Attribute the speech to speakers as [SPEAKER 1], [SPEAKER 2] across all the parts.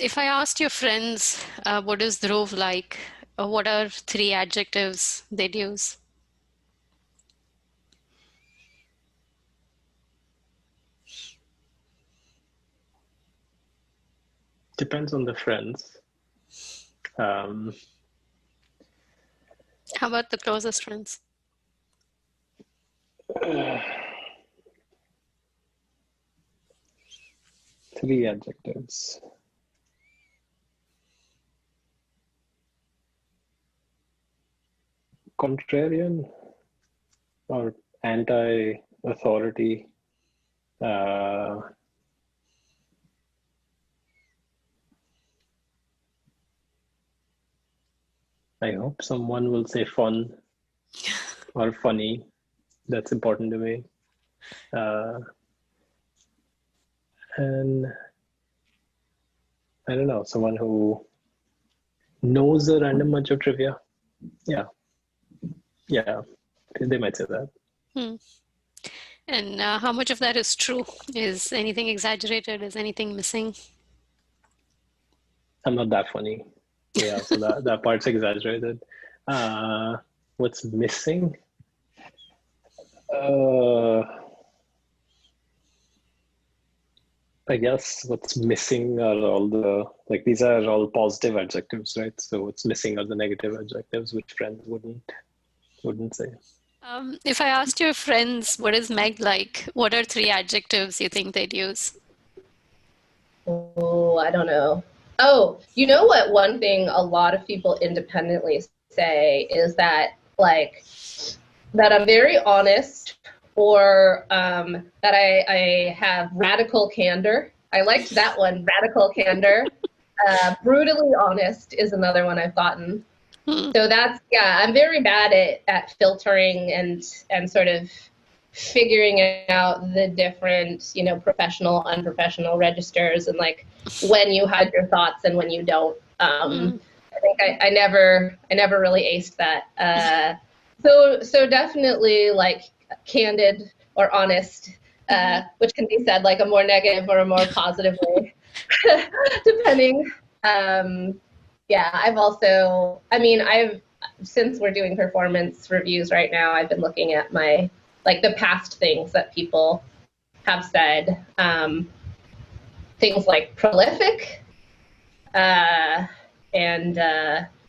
[SPEAKER 1] If I asked your friends, what is Dhruv like, what are three adjectives they'd use?
[SPEAKER 2] Depends on the friends.
[SPEAKER 1] How about the closest friends?
[SPEAKER 2] Three adjectives. Contrarian or anti-authority. I hope someone will say fun or funny. That's important to me. And I don't know, someone who knows a random bunch of trivia. Yeah, they might say that.
[SPEAKER 1] And how much of that is true? Is anything exaggerated? Is anything missing?
[SPEAKER 2] I'm not that funny. Yeah, so that part's exaggerated. What's missing? I guess what's missing are all the, like, these are all positive adjectives, right? So what's missing are the negative adjectives, which friends wouldn't say.
[SPEAKER 1] If I asked your friends, what is Meg like? What are three adjectives you think they'd use?
[SPEAKER 3] Oh, I don't know. Oh, you know what? One thing a lot of people independently say is that, like, that I'm very honest, or that I have radical candor. I liked that one, radical candor. Brutally honest is another one I've gotten. So that's, yeah, I'm very bad at filtering and sort of figuring out the different, professional, unprofessional registers, and like when you hide your thoughts and when you don't. I think I never really aced that. So definitely like candid or honest, which can be said like a more negative or a more positive way, depending. Since we're doing performance reviews right now, I've been looking at the past things that people have said. Things like prolific, and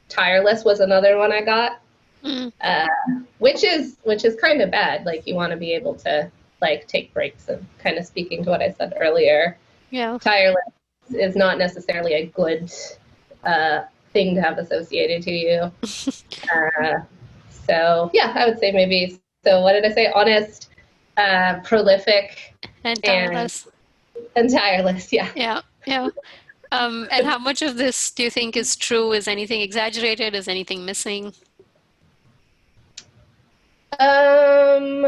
[SPEAKER 3] tireless was another one I got. Which is kind of bad. Like, you want to be able to like take breaks, and kind of speaking to what I said earlier.
[SPEAKER 1] Yeah.
[SPEAKER 3] Tireless is not necessarily a good thing to have associated to you. So yeah, I would say maybe. So what did I say? Honest, prolific,
[SPEAKER 1] and tireless.
[SPEAKER 3] And tireless. Yeah.
[SPEAKER 1] Yeah. And how much of this do you think is true? Is anything exaggerated? Is anything missing?
[SPEAKER 3] I'm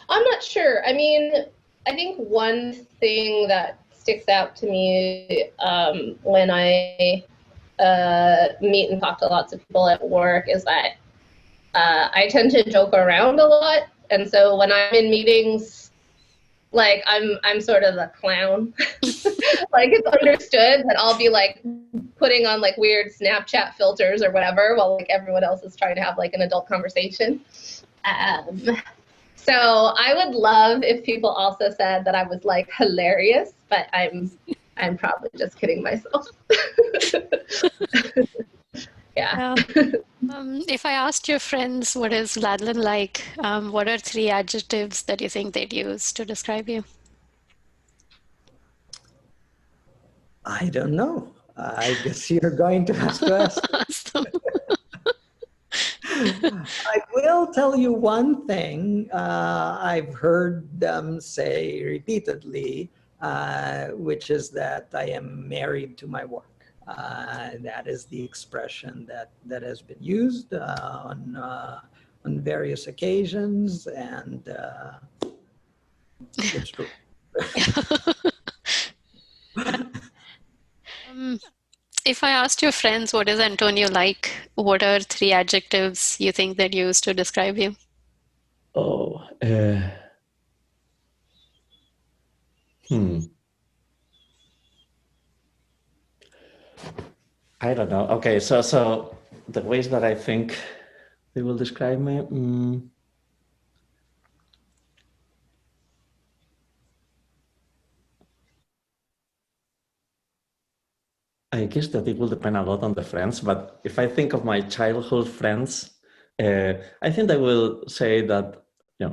[SPEAKER 3] not sure. I mean, I think one thing that sticks out to me when I meet and talk to lots of people at work is that I tend to joke around a lot, and so when I'm in meetings, like I'm sort of a clown. Like, it's understood that I'll be like putting on like weird Snapchat filters or whatever while like everyone else is trying to have like an adult conversation. So I would love if people also said that I was like hilarious, but I'm probably just kidding myself. Yeah.
[SPEAKER 1] If I asked your friends, what is Vladlen like, what are three adjectives that you think they'd use to describe you?
[SPEAKER 4] I don't know. I guess you're going to have to ask. I will tell you one thing I've heard them say repeatedly, which is that I am married to my work. That is the expression that has been used on various occasions, and it's true.
[SPEAKER 1] If I asked your friends, what is Antonio like, what are three adjectives you think they'd use to describe you?
[SPEAKER 5] I don't know. Okay, so the ways that I think they will describe me. I guess that it will depend a lot on the friends, but if I think of my childhood friends, I think I will say that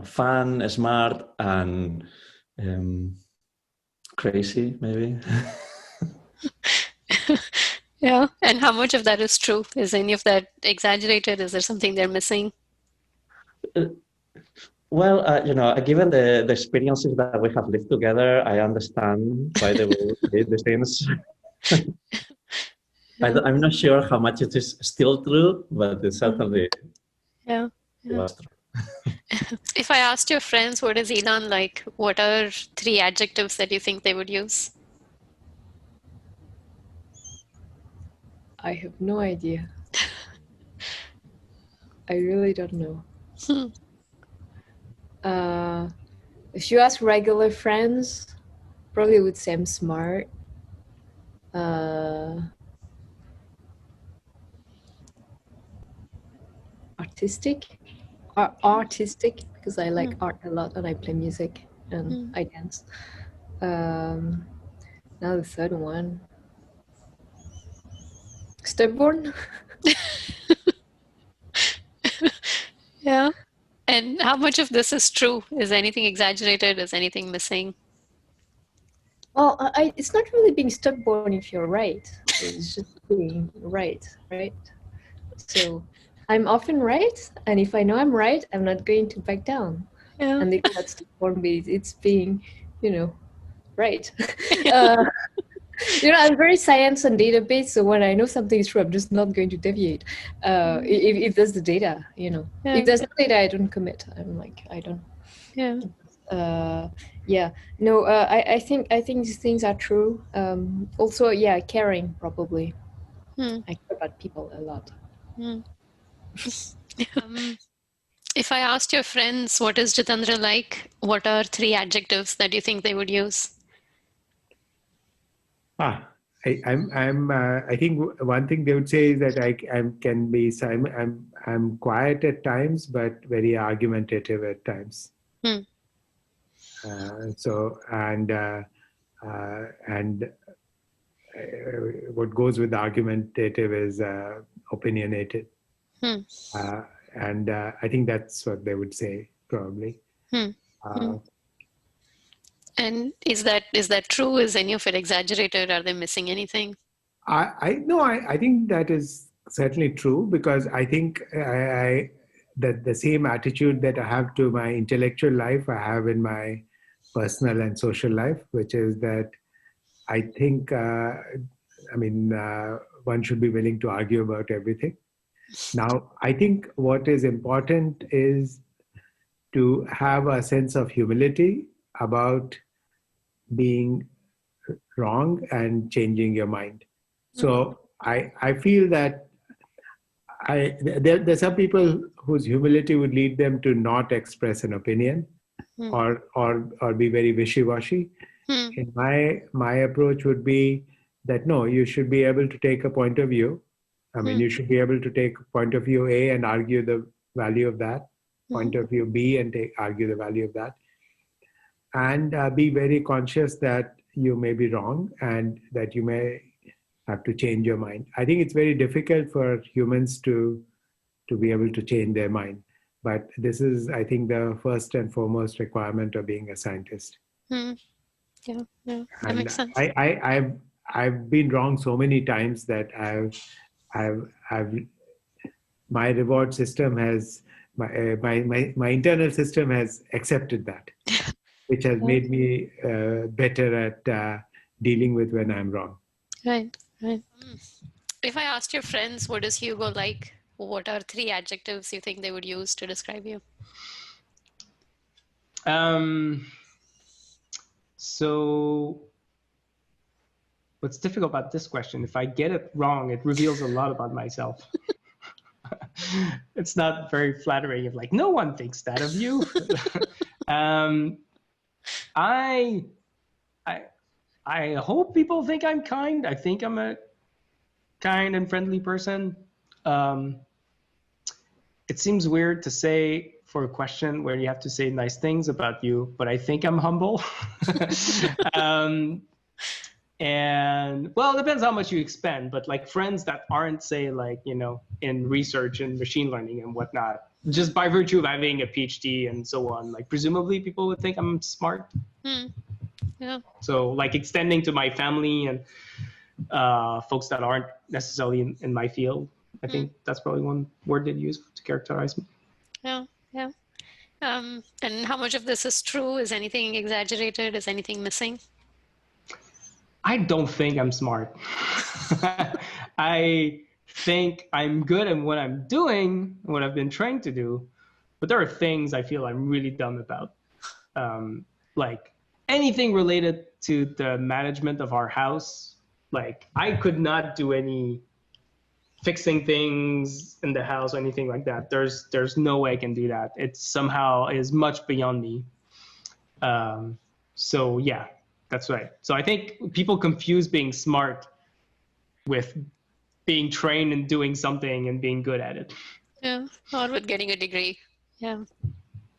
[SPEAKER 5] fun, smart, and crazy, maybe.
[SPEAKER 1] Yeah. And how much of that is true? Is any of that exaggerated? Is there something they're missing?
[SPEAKER 5] Well, given the experiences that we have lived together, I understand why they will say these things. I'm not sure how much it is still true, but it's certainly
[SPEAKER 1] Yeah.
[SPEAKER 5] was true.
[SPEAKER 1] If I asked your friends, what is Y-Lan like? What are 3 adjectives that you think they would use?
[SPEAKER 6] I have no idea. I really don't know. If you ask regular friends, probably would say I'm smart. Artistic, because I like art a lot and I play music and I dance. Now the third one, stubborn.
[SPEAKER 1] Yeah. And how much of this is true? Is anything exaggerated? Is anything missing?
[SPEAKER 6] Well, it's not really being stubborn if you're right. It's just being right? So I'm often right, and if I know I'm right, I'm not going to back down.
[SPEAKER 1] Yeah.
[SPEAKER 6] And it's not stubborn, it's being, right. I'm very science and database, so when I know something is true, I'm just not going to deviate. If there's the data,
[SPEAKER 1] Yeah.
[SPEAKER 6] If there's no data, I don't commit. I'm like, I don't.
[SPEAKER 1] Yeah.
[SPEAKER 6] Yeah. No, I think these things are true. Also, yeah, caring probably. I care about people a lot.
[SPEAKER 1] If I asked your friends, what is Jitendra like? What are 3 adjectives that you think they would use?
[SPEAKER 7] I think one thing they would say is that I'm quiet at times, but very argumentative at times. What goes with argumentative is opinionated. I think that's what they would say probably.
[SPEAKER 1] And is that true? Is any of it exaggerated? Are they missing anything?
[SPEAKER 7] I think that is certainly true, because I think that the same attitude that I have to my intellectual life, I have in my personal and social life, which is that I think, one should be willing to argue about everything. Now, I think what is important is to have a sense of humility about being wrong and changing your mind. So I feel that there's some people whose humility would lead them to not express an opinion or be very wishy-washy. And my approach would be that no, you should be able to take a point of view. You should be able to take point of view A and argue the value of that, point of view B and argue the value of that, and be very conscious that you may be wrong and that you may have to change your mind. I think it's very difficult for humans to be able to change their mind. But this is, I think, the first and foremost requirement of being a scientist.
[SPEAKER 1] Yeah, that makes sense.
[SPEAKER 7] I've been wrong so many times that my reward system has, my internal system has accepted that, which has made me better at dealing with when I'm wrong.
[SPEAKER 1] Right. If I asked your friends, what is Hugo like? What are 3 adjectives you think they would use to describe you?
[SPEAKER 8] So what's difficult about this question, if I get it wrong, it reveals a lot about myself. It's not very flattering if like, no one thinks that of you. I hope people think I'm kind. I think I'm kind and friendly person. It seems weird to say for a question where you have to say nice things about you, but I think I'm humble. And well, it depends how much you expend, but like friends that aren't, say, like, you know, in research and machine learning and whatnot, just by virtue of having a PhD and so on, like presumably people would think I'm smart.
[SPEAKER 1] Yeah.
[SPEAKER 8] So like extending to my family and folks that aren't necessarily in my field, I think that's probably one word they'd use to characterize me.
[SPEAKER 1] Yeah. Yeah. And how much of this is true? Is anything exaggerated? Is anything missing?
[SPEAKER 8] I don't think I'm smart. I think I'm good at what I'm doing, what I've been trained to do, but there are things I feel I'm really dumb about. Like anything related to the management of our house, like I could not do any fixing things in the house or anything like that. There's no way I can do that. It somehow is much beyond me. So yeah. That's right. So I think people confuse being smart with being trained and doing something and being good at it.
[SPEAKER 1] Yeah, or with getting a degree. Yeah.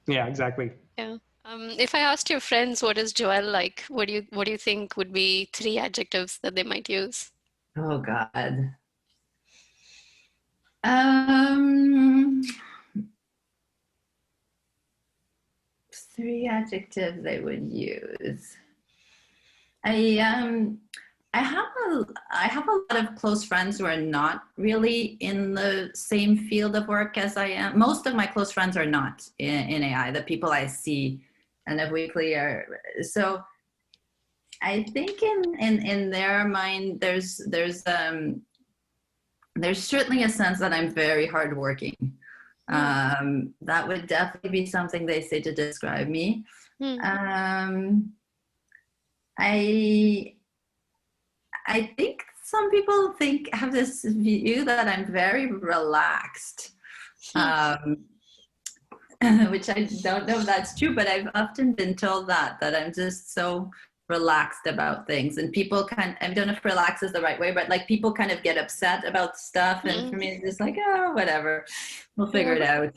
[SPEAKER 8] Yeah, exactly.
[SPEAKER 1] Yeah. If I asked your friends what is Joelle like, what do you think would be 3 adjectives that they might use?
[SPEAKER 9] Oh God. 3 adjectives they would use. I have a lot of close friends who are not really in the same field of work as I am. Most of my close friends are not in AI. The people I see and of weekly are. So I think in their mind, there's certainly a sense that I'm very hardworking. That would definitely be something they say to describe me. I think some people have this view that I'm very relaxed, which I don't know if that's true, but I've often been told that I'm just so relaxed about things, and people I don't know if relax is the right way, but like people kind of get upset about stuff, and for me it's just like, oh, whatever, we'll figure it out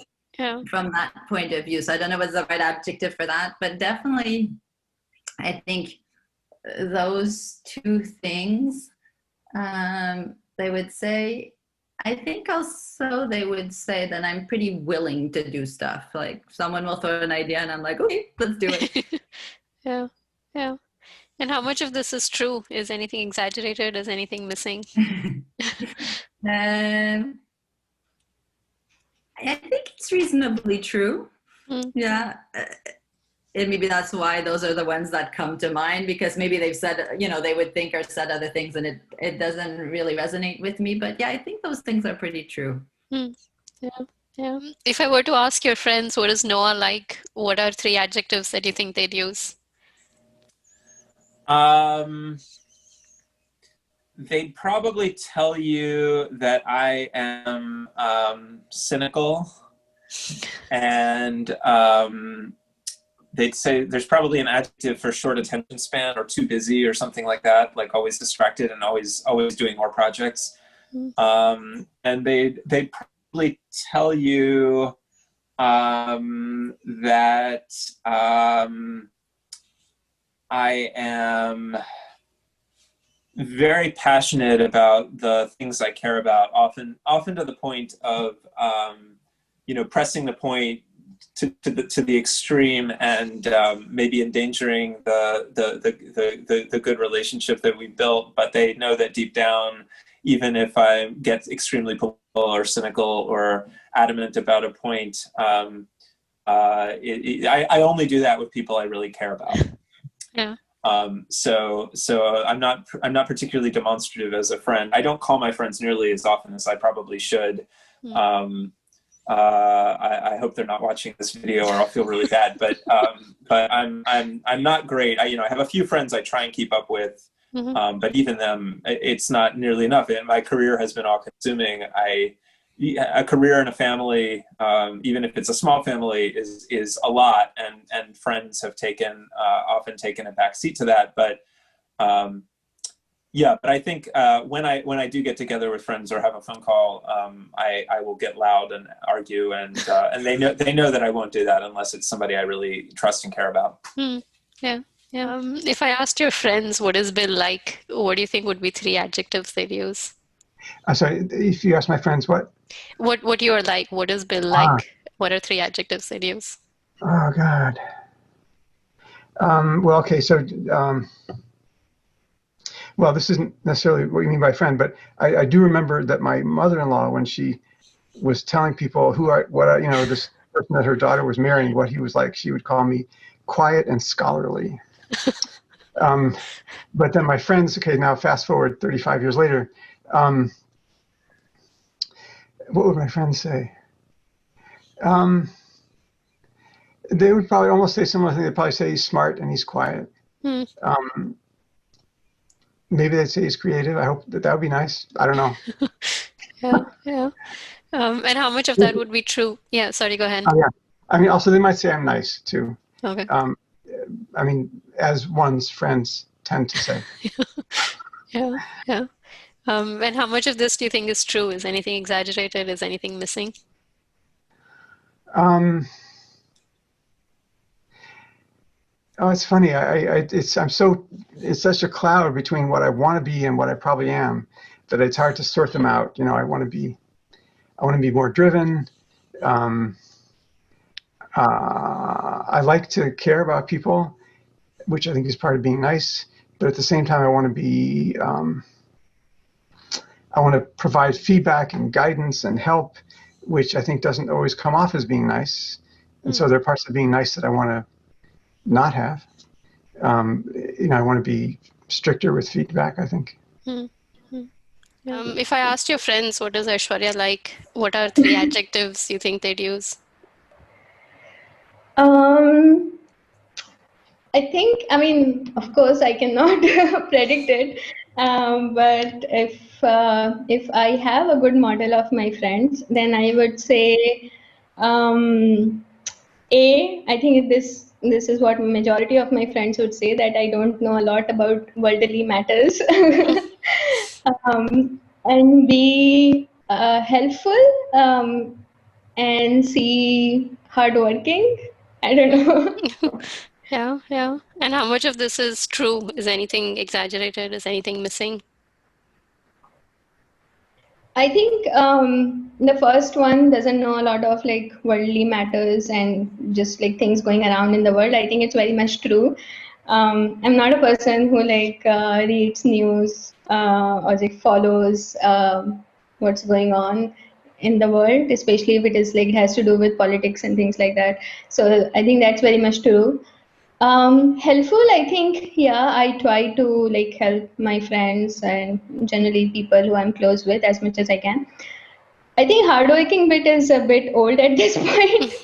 [SPEAKER 9] from that point of view. So I don't know what's the right adjective for that, but definitely I think those 2 things they would say. I think also they would say that I'm pretty willing to do stuff. Like someone will throw an idea and I'm like, okay, let's do it.
[SPEAKER 1] Yeah. And how much of this is true? Is anything exaggerated? Is anything missing?
[SPEAKER 9] I think it's reasonably true. Yeah. And maybe that's why those are the ones that come to mind, because maybe they've said, they would think or said other things and it doesn't really resonate with me. But yeah, I think those things are pretty true.
[SPEAKER 1] Yeah. If I were to ask your friends, what is Noah like? What are 3 adjectives that you think they'd use?
[SPEAKER 10] They'd probably tell you that I am cynical, and they'd say there's probably an adjective for short attention span or too busy or something like that, like always distracted and always doing more projects. And they'd probably tell you that I am very passionate about the things I care about, often to the point of pressing the point to the extreme, and maybe endangering the good relationship that we built. But they know that deep down, even if I get extremely political or cynical or adamant about a point, I only do that with people I really care about.
[SPEAKER 1] Yeah.
[SPEAKER 10] So I'm not particularly demonstrative as a friend. I don't call my friends nearly as often as I probably should. I hope they're not watching this video, or I'll feel really bad. But I'm not great. I have a few friends I try and keep up with, but even them, it's not nearly enough. And my career has been all-consuming. A career and a family, even if it's a small family, is a lot, and friends have often taken a back seat to that. But Yeah, but I think when I do get together with friends or have a phone call, I will get loud and argue, and they know that I won't do that unless it's somebody I really trust and care about.
[SPEAKER 1] Yeah. If I asked your friends what is Bill like, what do you think would be 3 adjectives they'd use?
[SPEAKER 11] I'm sorry, if you ask my friends what?
[SPEAKER 1] What you're like, what is Bill like? What are 3 adjectives they'd use?
[SPEAKER 11] Oh God. Well, okay, so. Well, this isn't necessarily what you mean by friend, but I do remember that my mother-in-law, when she was telling people this person that her daughter was marrying, what he was like, she would call me quiet and scholarly. But then my friends, okay, now fast forward 35 years later, what would my friends say? They would probably almost say similar thing. They'd probably say he's smart and he's quiet. Maybe they'd say he's creative. I hope that would be nice. I don't know.
[SPEAKER 1] Yeah. And how much of that would be true? Yeah, sorry, go ahead.
[SPEAKER 11] Oh, yeah. I mean, also they might say I'm nice too.
[SPEAKER 1] Okay.
[SPEAKER 11] I mean, as one's friends tend to say.
[SPEAKER 1] Yeah. And how much of this do you think is true? Is anything exaggerated? Is anything missing?
[SPEAKER 11] Oh, it's funny. It's such a cloud between what I want to be and what I probably am that it's hard to sort them out. You know, I want to be more driven. I like to care about people, which I think is part of being nice. But at the same time, I want to provide feedback and guidance and help, which I think doesn't always come off as being nice. And so there are parts of being nice that I want to not have. I want to be stricter with feedback, I think.
[SPEAKER 1] If I asked your friends, what is Aishwarya like? What are 3 adjectives you think they'd use?
[SPEAKER 12] I think, of course, I cannot predict it. But if I have a good model of my friends, then I would say, I think this is what majority of my friends would say, that I don't know a lot about worldly matters. And be helpful, and C, hardworking. I don't know.
[SPEAKER 1] Yeah. And how much of this is true? Is anything exaggerated? Is anything missing?
[SPEAKER 12] I think the first one doesn't know a lot of like worldly matters and just like things going around in the world. I think it's very much true. I'm not a person who reads news or follows what's going on in the world, especially if it is it has to do with politics and things like that. So I think that's very much true. Helpful, I think, I try to help my friends and generally people who I'm close with as much as I can. I think hardworking bit is a bit old at this point.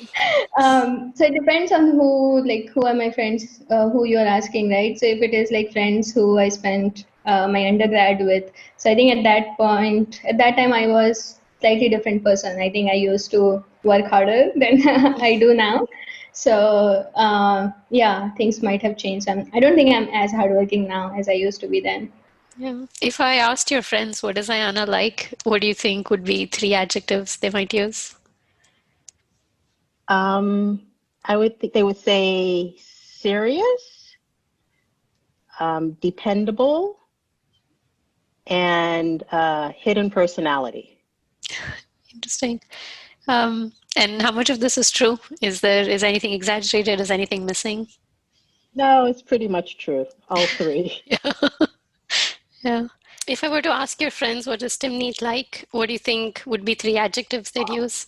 [SPEAKER 12] So it depends on who are my friends, who you're asking, right? So if it is friends who I spent my undergrad with, so I think at that time I was slightly different person. I think I used to work harder than I do now. So things might have changed. I don't think I'm as hardworking now as I used to be then.
[SPEAKER 1] Yeah. If I asked your friends, what is Ayanna like? What do you think would be 3 adjectives they might use?
[SPEAKER 13] I would think they would say serious, dependable, and hidden personality.
[SPEAKER 1] Interesting. And how much of this is true? Is anything exaggerated? Is anything missing?
[SPEAKER 13] No, it's pretty much true. All 3.
[SPEAKER 1] Yeah. If I were to ask your friends, what is Timnit like? What do you think would be 3 adjectives they'd use?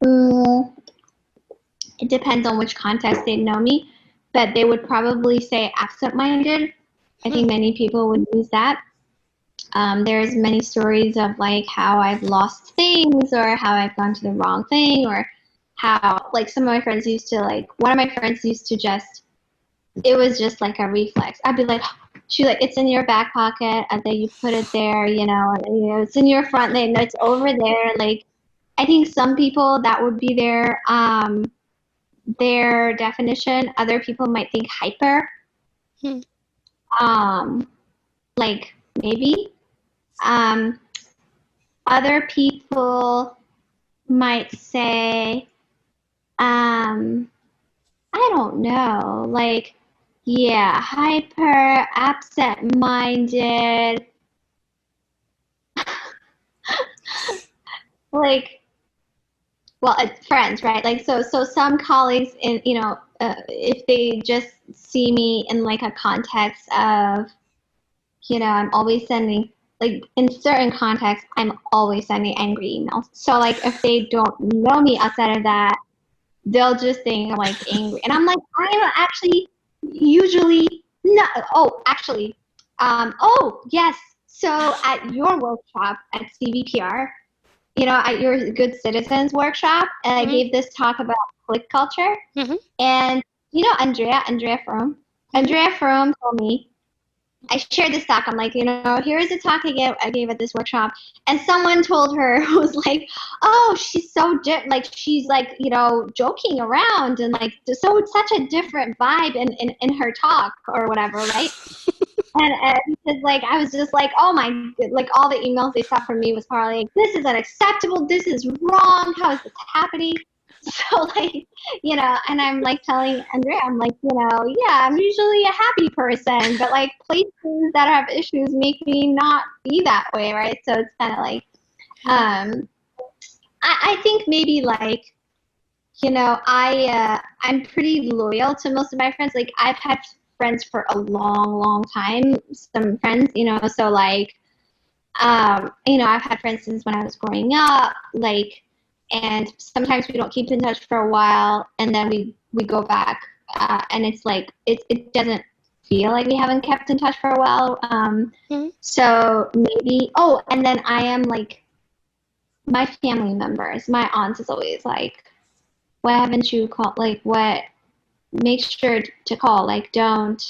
[SPEAKER 14] It depends on which context they know me, but they would probably say absent-minded. I think many people would use that. There's many stories of how I've lost things or how I've gone to the wrong thing or how some of my friends used to one of my friends used to it was just like a reflex. I'd be she's it's in your back pocket and then you put it there, it's in your front, it's over there. I think some people that would be their definition. Other people might think hyper. Like maybe. Other people might say, I don't know, like, yeah, hyper, absent-minded, like, well, friends, right? Like, so some colleagues, in if they just see me in like a context of, I'm always sending, like in certain contexts, I'm always sending angry emails. So like if they don't know me outside of that, they'll just think I'm like angry, and I'm like, I'm actually usually not. Oh, actually, oh yes. So at your workshop at CVPR, at your Good Citizens workshop, and I gave this talk about click culture, and Andrea Fromm told me. I shared this talk. I'm like, here is a talk I gave at this workshop, and someone told her who was like, oh, she's so she's like, joking around, and like, so it's such a different vibe in her talk or whatever, right? and because like I was just like, oh my, like all the emails they saw from me was probably like, this is unacceptable, this is wrong, how is this happening? So like, and I'm like telling Andrea, I'm like, yeah, I'm usually a happy person, but like places that have issues make me not be that way, right? So it's kind of like, I think maybe like, I'm pretty loyal to most of my friends. Like I've had friends for a long, long time. Some friends, so like, I've had friends since when I was growing up, like. And sometimes we don't keep in touch for a while, and then we go back, and it's like it doesn't feel like we haven't kept in touch for a while. So maybe. Oh, and then I am like my family members. My aunt is always like, "Why haven't you called? Like, what? Make sure to call. Like, don't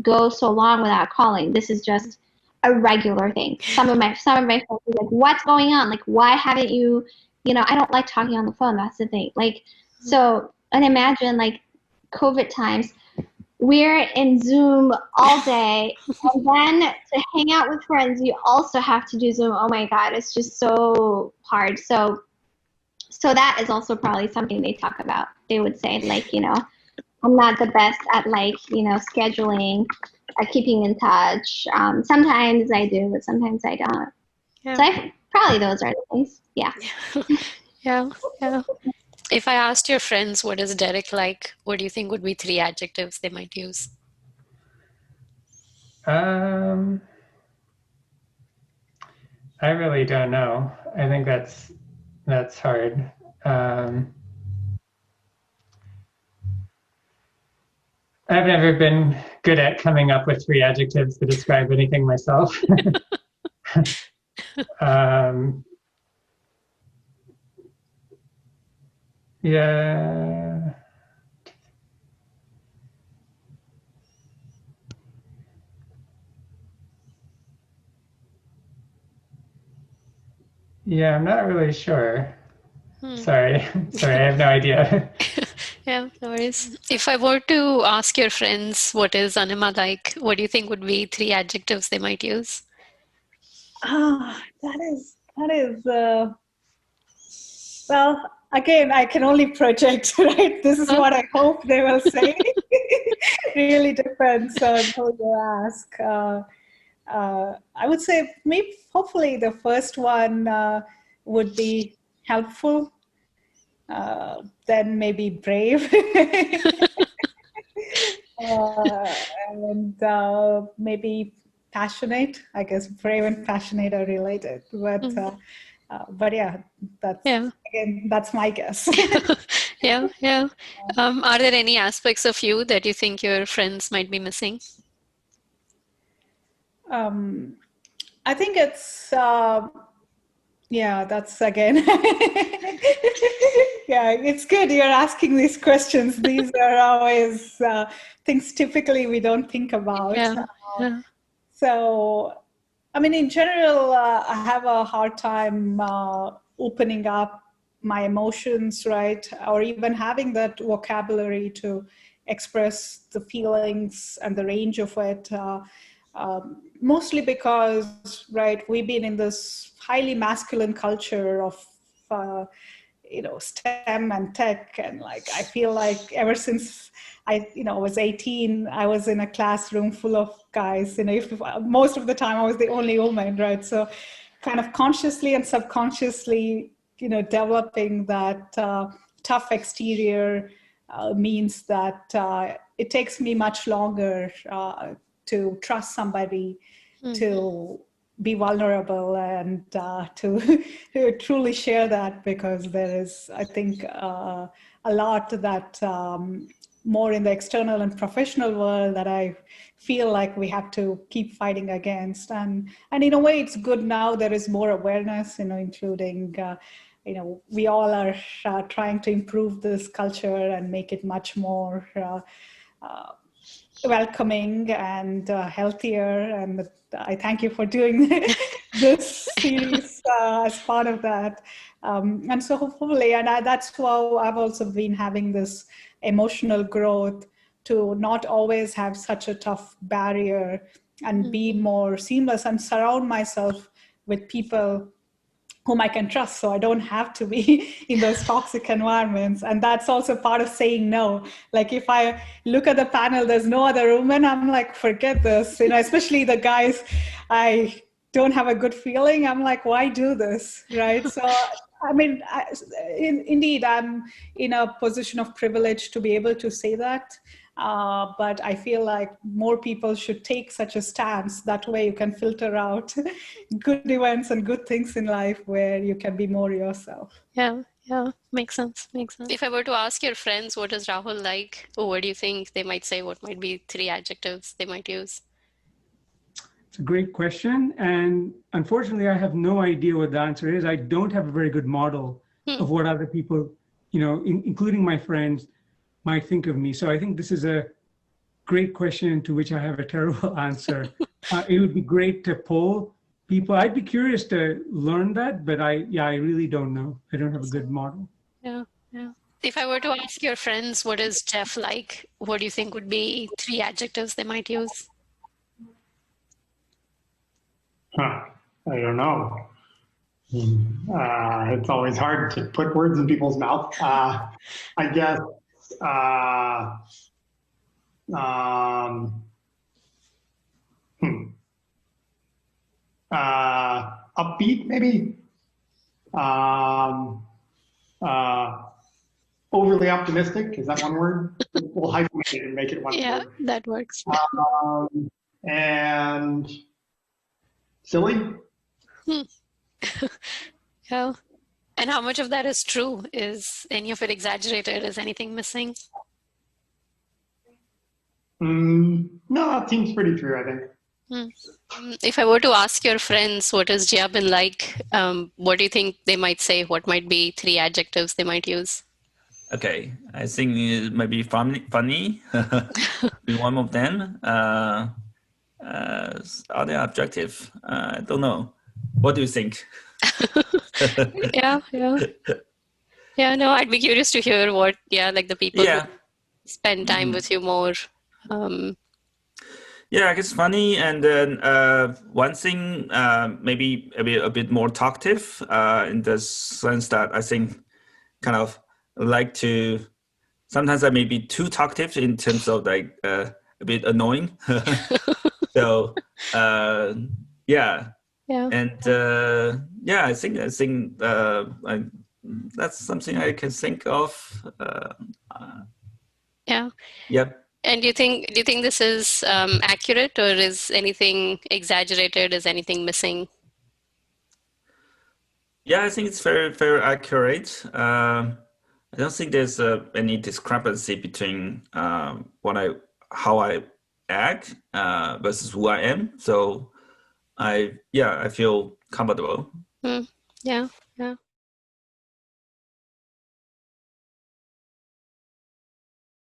[SPEAKER 14] go so long without calling. This is just a regular thing." Some of my friends are like, "What's going on? Like, why haven't you?" I don't like talking on the phone. That's the thing. Like, so, and imagine like COVID times, we're in Zoom all day, and then to hang out with friends, you also have to do Zoom. Oh my God, it's just so hard. So that is also probably something they talk about. They would say like, I'm not the best at like, scheduling, keeping in touch. Sometimes I do, but sometimes I don't.
[SPEAKER 1] Yeah.
[SPEAKER 14] So probably those are the things. Yeah.
[SPEAKER 1] Yeah. If I asked your friends what is Derek like, what do you think would be 3 adjectives they might use?
[SPEAKER 8] I really don't know. I think that's hard. I've never been good at coming up with 3 adjectives to describe anything myself. Yeah. Yeah, I'm not really sure. Sorry, I have no idea.
[SPEAKER 1] Yeah, no worries. If I were to ask your friends what is Anima like, what do you think would be 3 adjectives they might use?
[SPEAKER 15] That is well, again, I can only project, right? This is what I hope they will say. Really depends on who you ask. I would say maybe, hopefully, the first one would be helpful, then maybe brave, and maybe passionate. I guess brave and passionate are related, but yeah, that's my guess.
[SPEAKER 1] Yeah. Are there any aspects of you that you think your friends might be missing?
[SPEAKER 15] I think it's that's again it's good you're asking these questions. These are always things typically we don't think about. So I mean, in general, I have a hard time opening up my emotions, right? Or even having that vocabulary to express the feelings and the range of it. Mostly because, right, we've been in this highly masculine culture of, STEM and tech. And like, I feel like ever since I was 18, I was in a classroom full of guys. Most of the time I was the only woman, right? So kind of consciously and subconsciously, developing that tough exterior means that it takes me much longer to trust somebody, to be vulnerable, and to truly share that, because there is, I think, a lot that more in the external and professional world that I feel like we have to keep fighting against. And in a way, it's good now there is more awareness, including, we all are trying to improve this culture and make it much more welcoming and healthier. And I thank you for doing this series as part of that. And so hopefully, and that's how I've also been having this emotional growth, to not always have such a tough barrier and be more seamless and surround myself with people whom I can trust, so I don't have to be in those toxic environments. And that's also part of saying no. Like if I look at the panel, there's no other woman, I'm like, forget this. Especially the guys, I don't have a good feeling. I'm like, why do this, right? So, I mean, indeed, I'm in a position of privilege to be able to say that. But I feel like more people should take such a stance. That way you can filter out good events and good things in life where you can be more yourself.
[SPEAKER 1] Yeah, makes sense. If I were to ask your friends, what is Rahul like? Or what do you think they might say? What might be 3 adjectives they might use?
[SPEAKER 8] It's a great question. And unfortunately, I have no idea what the answer is. I don't have a very good model of what other people, including my friends, might think of me. So I think this is a great question to which I have a terrible answer. It would be great to poll people. I'd be curious to learn that, but I really don't know. I don't have a good model.
[SPEAKER 1] Yeah. If I were to ask your friends, what is Jeff like? What do you think would be 3 adjectives they might use?
[SPEAKER 16] I don't know. It's always hard to put words in people's mouth. I guess upbeat, maybe. Overly optimistic, is that one word? We'll hyphenate it and make it one word.
[SPEAKER 1] Yeah, that works.
[SPEAKER 16] And silly.
[SPEAKER 1] Yeah. And how much of that is true? Is any of it exaggerated? Is anything missing?
[SPEAKER 16] No, it seems pretty true, I think.
[SPEAKER 1] If I were to ask your friends, what is Jia-Bin like? What do you think they might say? What might be 3 adjectives they might use?
[SPEAKER 17] Okay, I think it might be funny. Be one of them. Other adjective, I don't know. What do you think?
[SPEAKER 1] Yeah. No, I'd be curious to hear what, like the people who spend time with you more.
[SPEAKER 17] Yeah, I guess funny, and then one thing, maybe a bit more talkative, in the sense that I think kind of like to. Sometimes I may be too talkative in terms of like a bit annoying. So yeah. And I think that's something I can think of.
[SPEAKER 1] Yeah.
[SPEAKER 17] Yep.
[SPEAKER 1] And do you think this is accurate, or is anything exaggerated? Is anything missing?
[SPEAKER 17] Yeah, I think it's very, very accurate. I don't think there's any discrepancy between how I act versus who I am. So I feel comfortable.
[SPEAKER 1] Yeah.